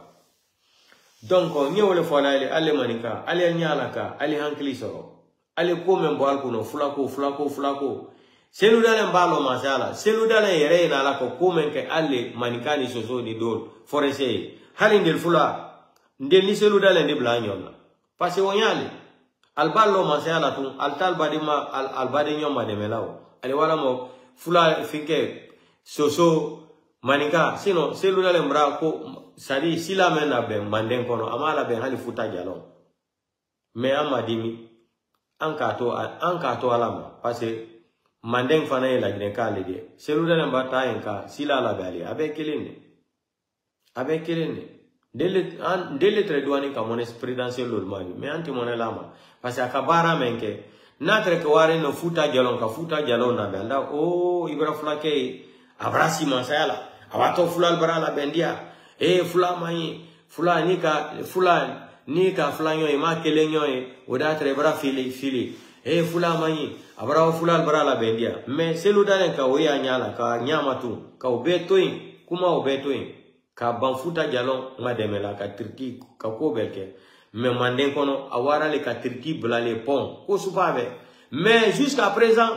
donc ni wole fo ale manika ale nyala ka ale hankli soro ale ko men bo alkuno fulako selu dalen mbalo masala selu dalen yere na la ko men ke ale manika ni soso ni dol forese hali ndel fula ndel ni selu dalen de blanyon parce que wonyale alballo masala tun altal badima albade nyoma de melaw ale wala mo fula finke soso manika sino selu dalen bra ko sadi sila mena be manden kono amala be hali futa jalon mais amadimi anka to alama parce que Mandeng fana la Guinée kale de selu dalen bata enka sila la bali avec kelene dele tre douane ka mon présidentiel lolmani mais anti mon lama parce que akabara menke natre ke ware no futa jalon na benda ibra flake abrasi masala abato fulal barala bendia fula mai fula nika flanyo e makelenyo e odatre bra fili fula mai abrao fulal barala bendia mais selu dalen ka oya nyala ka nyama tu ka obetoin kuma obetoin ka banfuta jalon ngademela ka Turquie ka ko belke mais manden kono awara le ka Turquie blale pont ko supabe mais jusqu'à présent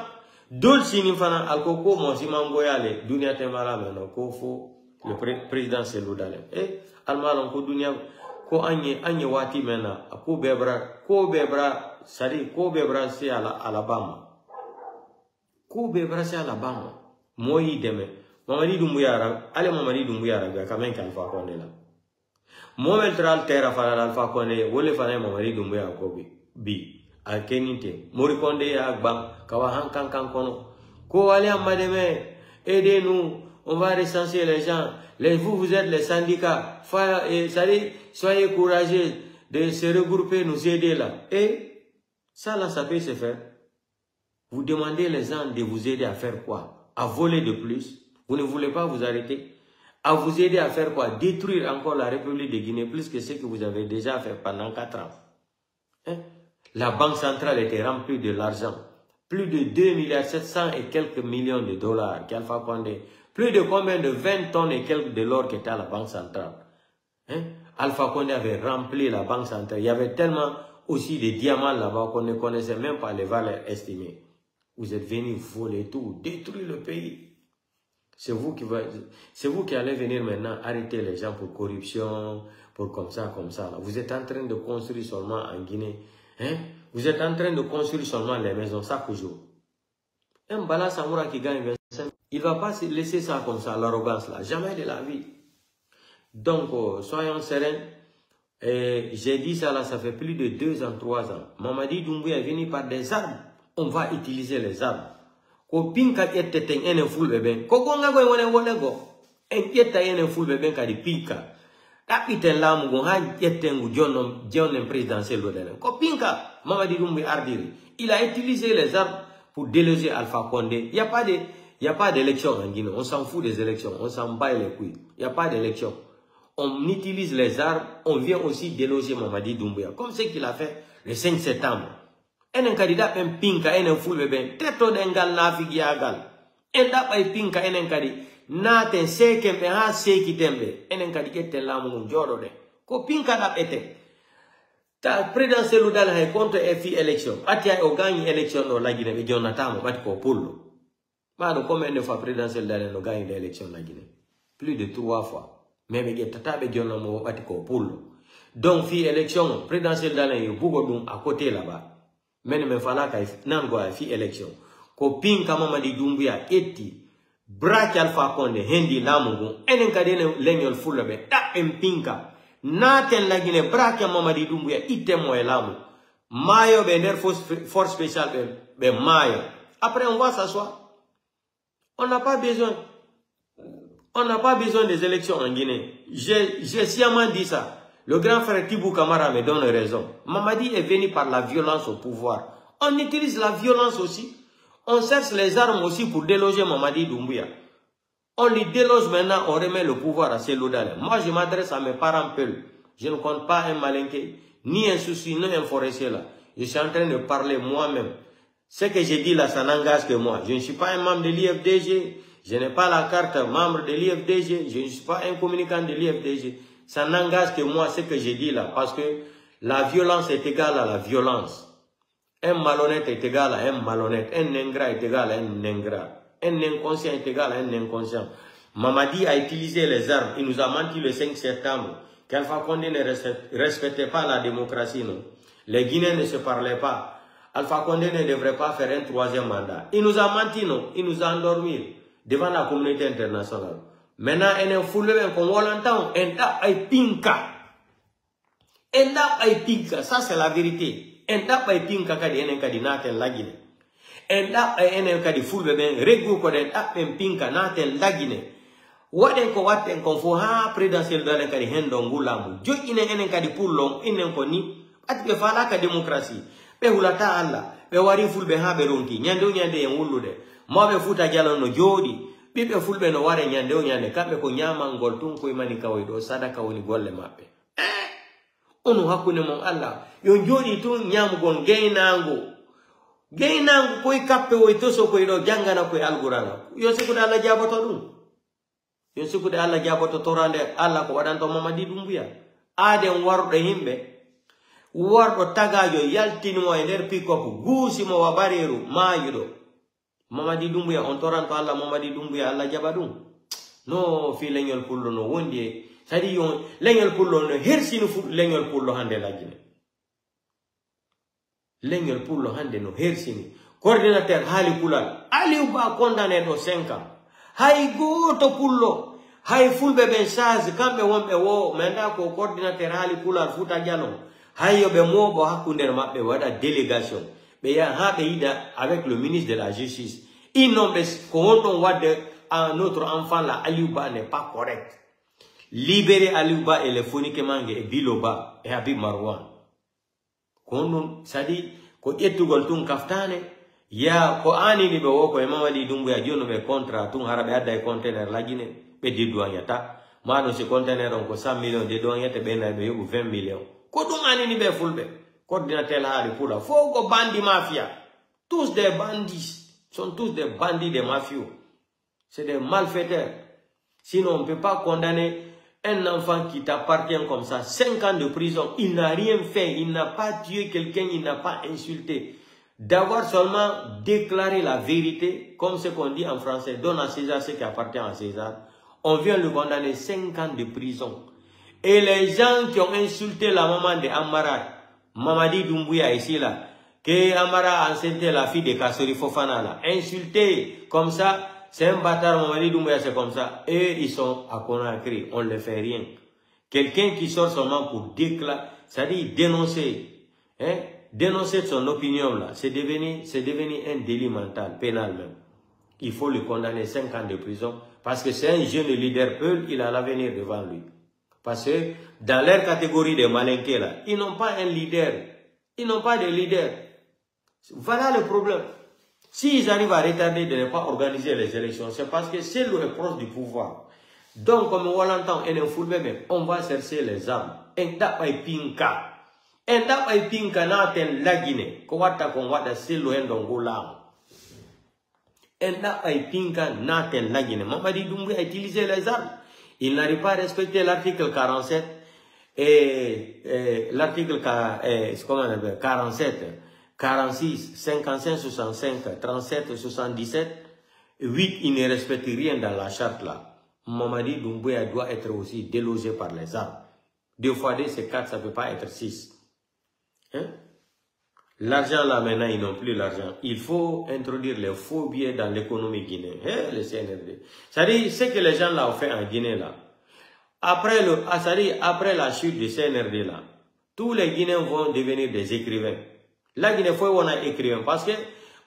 dol sini fana alkoko mo simangoyale dunia temala meno ko fo le président selu dalen almalon ko dunia ko anye wati mena ko bebra sari ko bebra si Alabama moyi deme Mamadi Doumbouya ale Mamadi Doumbouya ga kamen kan fa ko ne la momel tral terra fala alfa ko ne wole fana Mamadi Doumbouya ko bi alkenite mori konde ya gba kawa hankan kan kono ko ale amademe aidez-nous on va recenser les gens vous êtes les syndicats soyez courageux de se regrouper nous aider là et ça là ça peut se faire. Vous demandez les gens de vous aider à faire quoi? À voler de plus? Vous ne voulez pas vous arrêter? À vous aider à faire quoi? Détruire encore la République de Guinée plus que ce que vous avez déjà fait pendant 4 ans. La banque centrale était remplie de l'argent. Plus de 2,7 milliards et quelques millions de dollars qu'Alpha Condé. Plus de combien de 20 tonnes et quelques de l'or qui était à la banque centrale. Alpha Condé avait rempli la banque centrale. Il y avait tellement aussi de diamants là-bas qu'on ne connaissait même pas les valeurs estimées. Vous êtes venus voler tout, détruire le pays. C'est vous qui allez venir maintenant arrêter les gens pour corruption, pour comme ça. Vous êtes en train de construire seulement en Guinée. Vous êtes en train de construire seulement les maisons chaque jour. Un Bala Samoura qui gagne 25, il ne va pas se laisser ça comme ça, l'arrogance là. Jamais de la vie. Donc, soyons sereins. J'ai dit ça là, ça fait plus de 2 ans, 3 ans. Mamadi Doumbouya est venu par des armes. On va utiliser les armes. Ko pinka yette ten ene fulbe ben. Ko gonga go wone go. En yetta ene fulbe ben ka di pinka. Kapiten lamu go ha yette ngu jonne présidentiel do delen. Ko pinka Mamadi Doumbouya ardiri. Il a utilisé les armes pour déloger Alpha Condé. Il y a pas de Il n'y a pas d'élection en Guinée. On s'en fout des élections. On s'en bat les couilles. Il n'y a pas d'élection. On utilise les armes. On vient aussi déloger Mamadi Doumbouya. Comme ce qu'il a fait le 5 septembre. Un candidat un pinka, un foule ben. Teto dengal na figiagal. Un dap ay pinka, un candidat. Na ten se kembe ha se kitembe. Un candidat eten la moun joro de. Ko pinka dap eten. Ta présidentiel udal hay contre FI élection. Atia o gagne élection no la Guinée. Be Jonathan bat ko pullo. Mano, combien de fois présidentiel d'aller nous gagner l'élection la Guinée? Plus de 3 fois. Même il y a tata be John Namo batiko pullo. Donc, fi élection, présidentiel d'aller Bougodoum à côté là-bas. Mais il me fallait qu'il n'ango a fi élection. Ko pin kama Mamadi Doumbouya eti. Braki Alpha Condé, Hendi Lamungu, enen kadene lenyol fulbe, ta empinka. Naten la Guinée, braki Mamadi Doumbouya, itemo elamu. Mayo bender force spéciale be mayo. Après, on va s'asseoir. On n'a pas besoin. On n'a pas besoin des élections en Guinée. J'ai sciemment dit ça. Le grand frère Tibou Kamara me donne raison. Mamadi est venu par la violence au pouvoir. On utilise la violence aussi. On cherche les armes aussi pour déloger Mamadi Doumbouya. On lui déloge maintenant, on remet le pouvoir à Seloudale. Moi, je m'adresse à mes parents peuls. Je ne compte pas un malinqué, ni un souci, ni un forestier là. Je suis en train de parler moi-même. Ce que j'ai dit là, ça n'engage que moi. Je ne suis pas un membre de l'IFDG. Je n'ai pas la carte membre de l'IFDG. Je ne suis pas un communicant de l'IFDG. Ça n'engage que moi, ce que j'ai dit là. Parce que la violence est égale à la violence. Un malhonnête est égal à un malhonnête. Un ingrat est égal à un ingrat. Un inconscient est égal à un inconscient. Mamadi a utilisé les armes. Il nous a menti le 5 septembre. Qu'Alpha Condé ne respectait pas la démocratie. Non. Les Guinéens ne se parlaient pas. Alpha Condé ne devrait pas faire un 3e mandat. Il nous a menti, non? Il nous a endormis devant la communauté internationale. Maintenant, il y a un foule comme on l'entend. Un tap ay pinka. Un tap ay pinka. Ça, c'est la vérité. Un tap ay pinka kadi enen kadi naten la Guinée. Un tap ay enen kadi foule ben regu ko den tap en pinka naten la Guinée. Waden ko fo ha présidentiel dalen kadi hendo ngulamu. Jo enen kadi pullon inen ko ni atbe fala ka démocratie. Be hulata Allah, be wari fulbe ha be ronki, nyande en wullude. Mabe futa jalo no jodi, bibe fulbe no ware nyande kambe ko nyama ngol tun ko imani kawai do sadaka woni golle mabbe. Onu hakune mon Allah, yo jodi tun nyamu gon gaynango. Gaynango koy kappe woy toso koy do jangana koy alqur'ana. Yo sikude Allah jaboto dum. Yo sikude Allah jaboto torande Allah ko wadanto Mamadi Doumbouya. Aden wardo himbe. Wardo tagajo yaltinimo e nder pick-up guusimo wa bareru maayudo. Mamadi Doumbouya on toranto Allah Mamadi Doumbouya Allah jabadum. No fi leñol pullo no wondi sadi yon leñol pullo no hersino fu leñol pullo hande la Guinée. Leñol pullo hande no hersini. Coordinateur Hali Kulal Aliou Ba condamné do 5 ans. Hay goto pullo hay fulbe ben charge kambe wonbe wo menda ko coordinateur Hali Kulal Futa Jalon. Hayo be mobo hakunder mabbe wada délégation be ya ha be ida avec le ministre de la justice inombe ko wondon wadde à notre enfant là Aliou Ba n'est pas correct. Libérer Aliou Ba et les phonique mange et Biloba et Habib Marwan konon sadi ko ettugol tun kaftane ya ko ani ni be woko e Mamadi Doumbouya jono be contrat tun harabe adda e container la Guinée be di douaniata mano se container on ko 100 millions de douaniata be na be yobu 20 millions. Kodumani ni be fulbe. Coordinateur Hali Pula. Fogo bandi mafia. Tous des bandits. Sont tous des bandits des mafieux. C'est des malfaiteurs. Sinon, on ne peut pas condamner un enfant qui t'appartient comme ça. 5 ans de prison. Il n'a rien fait. Il n'a pas tué quelqu'un. Il n'a pas insulté. D'avoir seulement déclaré la vérité, comme ce qu'on dit en français, donne à César ce qui appartient à César. On vient le condamner 5 ans de prison. Et les gens qui ont insulté la maman de Amara, Mamadi Doumbouya ici là, que Amara a enceinté la fille de Kassori Fofana là, insulté comme ça, c'est un bâtard, Mamadi Doumbouya c'est comme ça, et ils sont à Conakry, on ne fait rien. Quelqu'un qui sort seulement pour déclarer, c'est-à-dire dénoncer, hein, dénoncer son opinion là, c'est devenu un délit mental, pénal même. Il faut le condamner 5 ans de prison, parce que c'est un jeune leader peul, il a l'avenir devant lui. Parce que dans leur catégorie de malinqués là, ils n'ont pas un leader. Ils n'ont pas de leader. Voilà le problème. S'ils arrivent à retarder de ne pas organiser les élections, c'est parce que c'est le proche du pouvoir. Donc, comme on l'entend, on va chercher les armes. Na ten la Guinée. Kowata kongwata selo endongo lao. Na ten la Guinée. Mamadi Doumbouya a utilisé les armes. Il n'arrive pas à respecter l'article 47 et l'article 47, 46, 55, 65, 37, 77, 8, il ne respecte rien dans la charte là. Mamadi Doumbouya doit être aussi délogé par les armes. 2 fois 2, c'est 4, ça ne peut pas être 6. Hein? L'argent là maintenant, ils n'ont plus l'argent. Il faut introduire les faux billets dans l'économie guinéenne. Hein, le CNRD. C'est-à-dire, ce que les gens là ont fait en Guinée là. Après la chute du CNRD là, tous les Guinéens vont devenir des écrivains. La Guinée, faut qu'on a écrivain parce que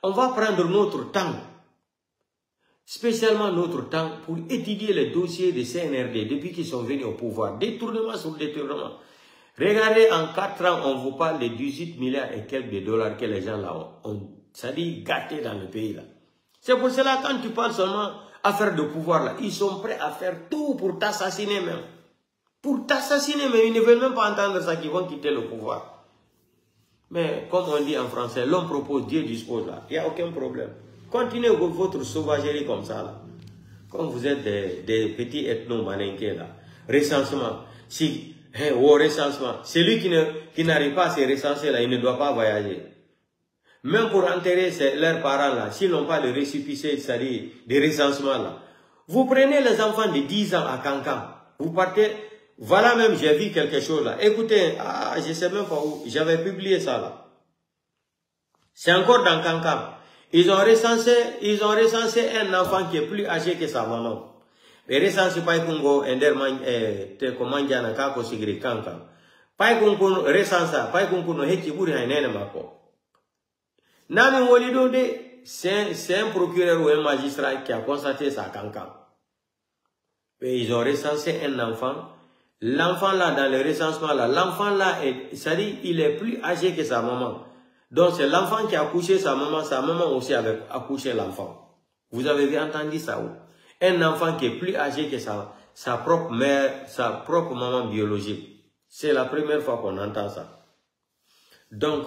on va prendre notre temps. Spécialement notre temps pour étudier les dossiers des CNRD depuis qu'ils sont venus au pouvoir. Détournement sur détournement. Regardez, en 4 ans, on vous parle de 18 milliards et quelques de dollars que les gens là ont c'est-à-dire gâtés dans le pays là. C'est pour cela quand tu parles seulement affaire de pouvoir là, ils sont prêts à faire tout pour t'assassiner même. Pour t'assassiner, mais ils ne veulent même pas entendre ça qu'ils vont quitter le pouvoir. Mais comme on dit en français, l'homme propose, Dieu dispose là. Il n'y a aucun problème. Continuez votre sauvagerie comme ça là. Comme vous êtes des petits ethno-malinqués là. Recensement. Si, au recensement. Celui qui n'arrive pas à se recenser là, il ne doit pas voyager. Même pour enterrer leurs parents là, s'ils n'ont pas le récépissé, c'est-à-dire des recensements là. Vous prenez les enfants de 10 ans à Cancan. Vous partez. Voilà même, j'ai vu quelque chose là. Écoutez, je ne sais même pas où. J'avais publié ça là. C'est encore dans Cancan. Ils ont recensé un enfant qui est plus âgé que sa maman. Et recensé pas Congo, Enderman, Komandjana, Kako, Sigri, Kankan. Pas Congo, recensé, pas Congo, no Hekiburi, Hainene Mako. Nami Wolido, c'est un procureur ou un magistrat qui a constaté ça à Kankan. Et ils ont recensé un enfant. L'enfant là, dans le recensement là, l'enfant là, c'est-à-dire, il est plus âgé que sa maman. Donc, c'est l'enfant qui a accouché sa maman aussi avait accouché l'enfant. Vous avez entendu ça où? Un enfant qui est plus âgé que sa propre mère, sa propre maman biologique. C'est la première fois qu'on entend ça. Donc,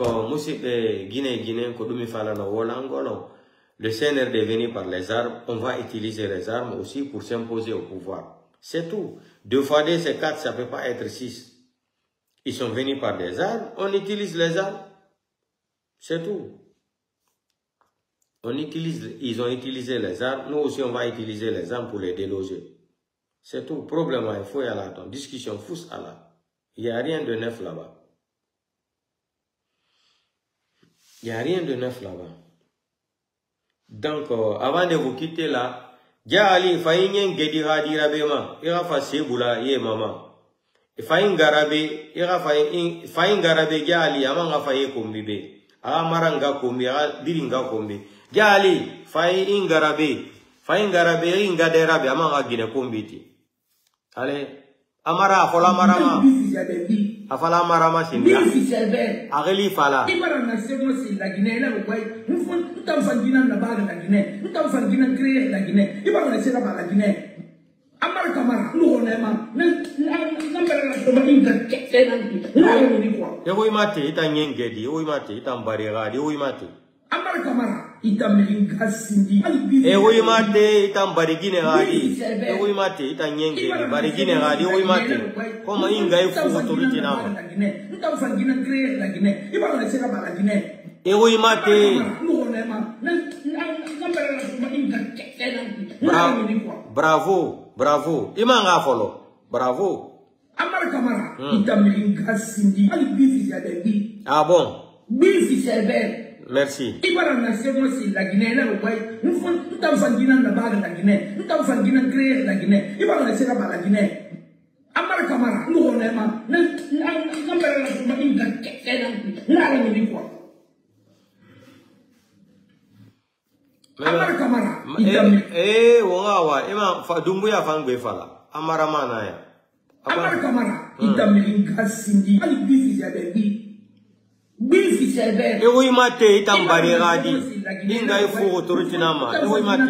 le CNRD est venu par les armes, on va utiliser les armes aussi pour s'imposer au pouvoir. C'est tout. 2 fois 2, c'est 4, ça ne peut pas être 6. Ils sont venus par des armes, on utilise les armes. C'est tout. Ils ont utilisé les armes. Nous aussi, on va utiliser les armes pour les déloger. C'est tout. Problème, il faut y aller à la discussion fousse à la. Il n'y a rien de neuf là-bas. Il n'y a rien de neuf là-bas. Donc, avant de vous quitter là, Diali, Faïnien Gedira Dirabema, Ira Faseboula, Ye Maman. Faïn Garabe, Ira Faïn Garabe, Diali, Amanga Faye Kombibe. Maranga kombi, diringa kombi. Jali, fai ingarabe, ingaderabe, amanga gine kombiti. Allez, amara, afola marama. Afala marama singa. Ageli fala. Ibarana sema si la Guinée la Uruguay. Nous t'en fangina la bague la Guinée. Nous t'en fangina créer la Guinée. Ibarana sema la Guinée. Amara kamara, nous on aime. N'ambara la soma inga ketenanti. Nous on y quoi. Mate, ita nyengedi, mate, ita mbarigadi, mate. Amara kamara, ita melinga sindi. Mate, ita mbarigine gadi. Mate, ita nyengedi, barigine gadi, mate. Koma inga ifu turiti nama. Nous fangina créer la Guinée. Ibarana sema la Guinée. Mate. Nous on aime. N'ambara la soma inga ketenanti. Nous on y quoi. Bravo, bravo. Imanga follow. Bravo. Amara kamara, ita melinga sindi. Ah bon? Bifi serber. Merci. Ibarana sema si la Guinée la Uruguay. Nous t'en fangina la bague la Guinée. Nous t'en fangina créer la Guinée. Ibarana sema la Guinée. Amara kamara, nous on aime. N'ambara la soma inga ketenanti. Nous on y quoi. Amara kamara, wongawa, ima Doumbouya fangbe fala. Amara mana ya. Amara kamara, ita melinga sindi. Bifi Sever. E oui mate itam barigadi. Inga ifu autoritinama. E oui mate.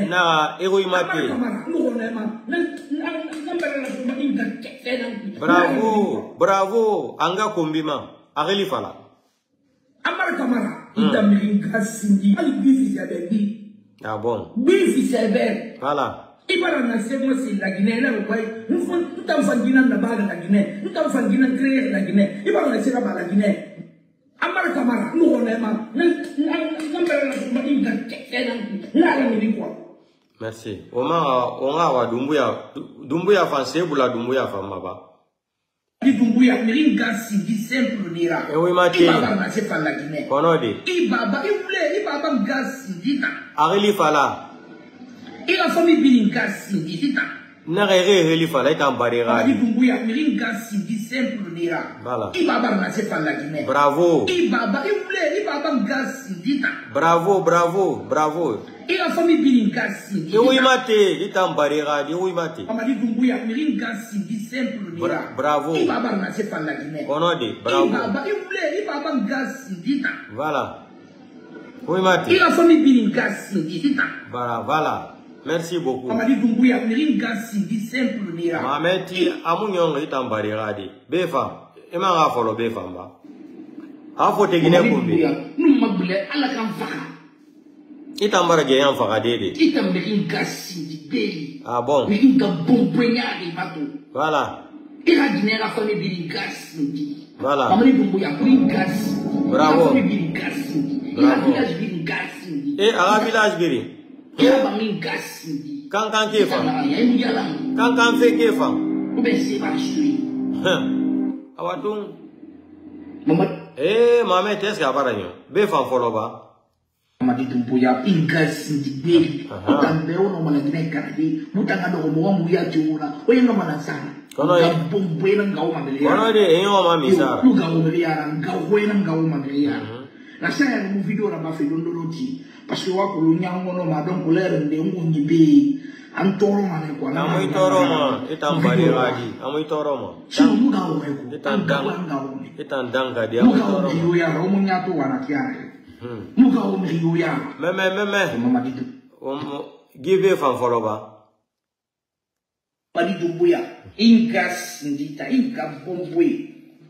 Na e oui mate. Bravo, bravo. Anga kumbima. Ageli fala. Amara Kamara. Itam Sindi. Ali Bifi Sever. Ah bon. Bifi Sever. Voilà. Ibara na sema si la Guinée la kwai ntamfangina na baga la Guinée ntamfangina créer la Guinée ibara na sema la Guinée Amara Kamara nuonema nambara na sema inga tena la ni kwa. Merci. Onga wa Dumbuya français bula Dumbuya fama ba. Di Dumbuya miringa si di simple dira. E oui mate. Ibara na sema la Guinée. Konode. Ibaba gasi dita. Ageli fala. Et la famille Bilinga Sindi, Nagere heli fala itam barigadi. Dumbuya Miringa Sindi simple dira. Voilà. Ibaba na se la Guinée. Bravo. Ibaba Sindi. Bravo, bravo, bravo. Et la famille Bilinga Sindi. E oui mate itam barigadi, oui mate. Amadi Dumbuya Miringa Sindi simple dira. Bravo. Ibaba na se la Guinée. Konode, bravo. Ibaba Sindi. Voilà. Oui mate. Et la famille Bilinga Sindi. Voilà. Merci beaucoup. Amadi Dumbuya Miringa Sindi simple dira. Mameti amunyong itam barigadi. Befa. Ema nga follow befa mba. Afo tegine kumbi. Nous mabule ala kan faka. Itam barage yan faka dede. Itam Miringa Sindi beli. Ah bon. Miringa bombonyari mato. Voilà. Ira Guinée la famille Bilinga Sindi. Voilà. Amadi Dumbuya Miringa Sindi. Bravo. La famille Bilinga Sindi. Ira village Bilinga Sindi. Eh, ala village biri. Ira Bilinga Sindi. Kankan kefa. Yalang. Kankan fe kefa. Ube se ba sui. Awatung. Mama Eh, Mamet eske abaranyo. Befa follow ba. Amadi Dumbuya Bilinga Sindi beli. Utambe ono mana Guinée Canadi. Mutanga do mo mu ya jura. Oye no mana sana. Kono ya bombwena ngao mamele. Kono de enyo mami sara. Luga mamele ya ngao wena ngao mamele ya. Na saya mu video na ba fe dondoloti. Parce que wako lunyango no madon couleur de ngunyibe antoro mane kwa na Amu itoro ma itambari radi. Amu itoro ma. Sino muga weko. Itandanga dia muga itoro. weko ya romo nyato wanakiare. Muga weko ya. Meme. Mama ditu. Give fan follow ba. Madi Dumbuya ingas ndita inga bombwe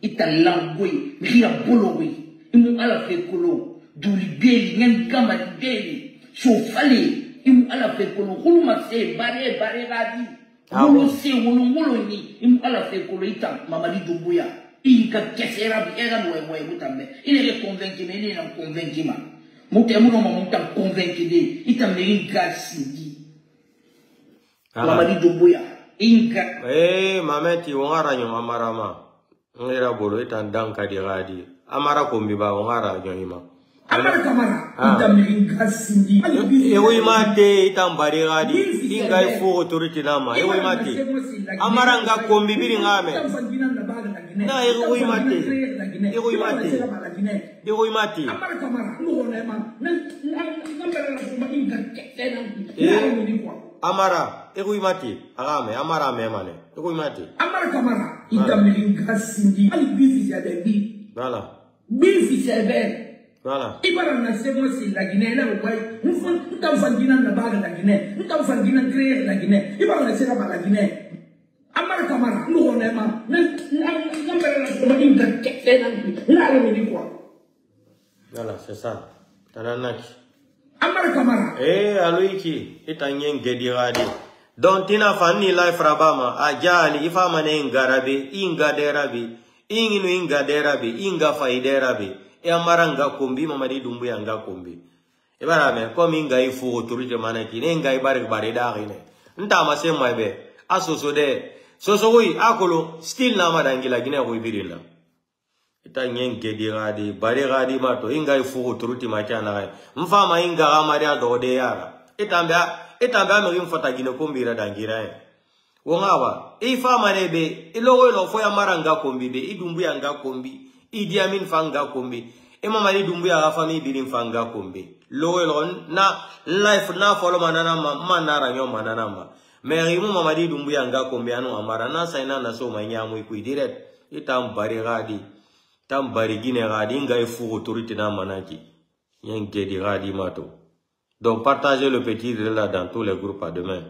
italangwe mira bologwe imu ala fekolo duli beli ngen kama beli shofale imu ala fekolo hulu mase bare radi hulu se hulu ni imu ala fekolo ita Mamadi Dumbuya inga kesera bi era no moye mutambe ile le convaincre ne na convaincre ma mutemu no mutam convaincre de ita meringa sindi Mamadi Dumbuya Inka. Mameti wongara nyo amarama. Ngira bolo itandanka di radi. Amara kombi ba wongara nyo ima. Amara Kamara. Itameringa Sindi. Ewe mate itambari radi. Inga ifu autority nama. Ewe mate. Amara nga kombi biri ngame. Na ewe mate. Ewe mate. Ewe mate. Amara Kamara. Nuonema. Amara, ego imati, agame, amara memane, ego imati. Amara Kamara, itameringa Sindi. Ali bifi sever. Voilà. Bifi sever. Voilà. Ibara na sema si la Guinée la kwai. Ntamfangina na baga la Guinée. Ntamfangina créer la Guinée. Ibara na sema la Guinée. Amara Kamara, nuonema. Nambara na sema inga tena. La ni kwa. Voilà, c'est ça. Tananaki. Amara Kamara. Aloiki, itanyen gediradi. Don tina fani life rabama, ajali, ifama ne ingarabe, inginu inga faiderabe, amaranga kumbi, Mamadi Dumbuya nga kumbi. Ibarame, komi inga ifu autorite manaki, inga ibarik baridagine. Ntama sema ibe, asoso de, soso hui, akolo, still na madangila gine hui birina. Itanyen gediradi, bariradi mato, inga ifu autorite machana. Mfama inga amaria dode yara. Itambe amiri mfata gine kumbira dangira. Wongawa, ifama nebe, ilogo ilo foya maranga kombi be, idumbuya nga kombi, Idi Amin fanga kombi, Mamadi Dumbuya afami biri fanga kombi. Logo ilo na life na follow manara nyo mananamba. Merimu Mamadi Dumbuya nga kombi anu amara na saina na so manyamu iku direct. itam bari gadi tam bari gine gadi ngai fu autorité na manaki yen gedi gadi mato. Donc partagez le petit là dans tous les groupes à demain.